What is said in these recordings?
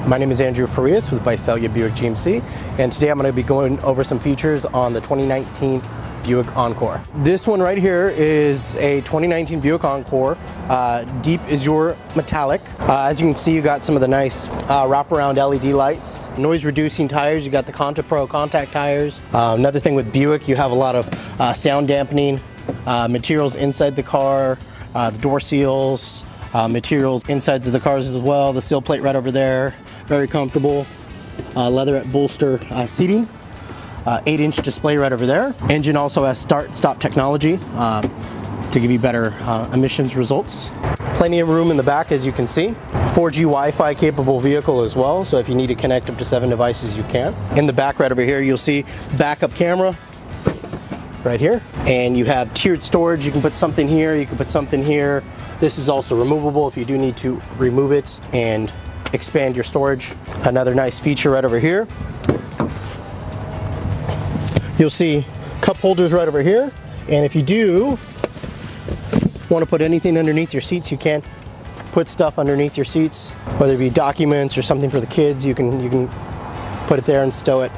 My name is Andrew Farias with Visalia Buick GMC, and today I'm going to be going over some features on the 2019 Buick Encore. This one right here is a 2019 Buick Encore. Deep is your metallic. As you can see, you got some of the nice wraparound LED lights, noise reducing tires. You got the Conta Pro contact tires. Another thing with Buick, you have a lot of sound dampening materials inside the car, the door seals, materials insides of the cars as well. The sill plate right over there, very comfortable. Leatherette bolster seating. 8-inch display right over there. Engine also has start-stop technology to give you better emissions results. Plenty of room in the back, as you can see. 4G Wi-Fi capable vehicle as well, so if you need to connect up to 7 devices, you can. In the back right over here, you'll see backup camera right here. And you have tiered storage. You can put something here, you can put something here. This is also removable if you do need to remove it and expand your storage. Another nice feature right over here. You'll see cup holders right over here, and if you do want to put anything underneath your seats, you can put stuff underneath your seats, whether it be documents or something for the kids. You can put it there and stow it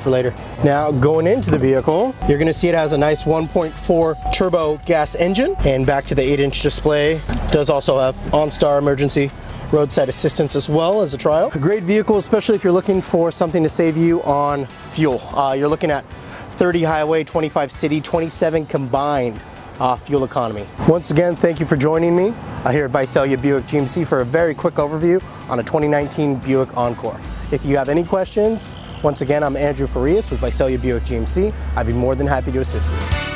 for later. Now, going into the vehicle, you're going to see it has a nice 1.4 turbo gas engine, and back to the 8-inch display. It does also have OnStar emergency roadside assistance as well as a trial. A great vehicle, especially if you're looking for something to save you on fuel. You're looking at 30 highway, 25 city, 27 combined fuel economy. Once again, thank you for joining me here at Visalia Buick GMC for a very quick overview on a 2019 Buick Encore. If you have any questions, once again, I'm Andrew Farias with Visalia Buick GMC. I'd be more than happy to assist you.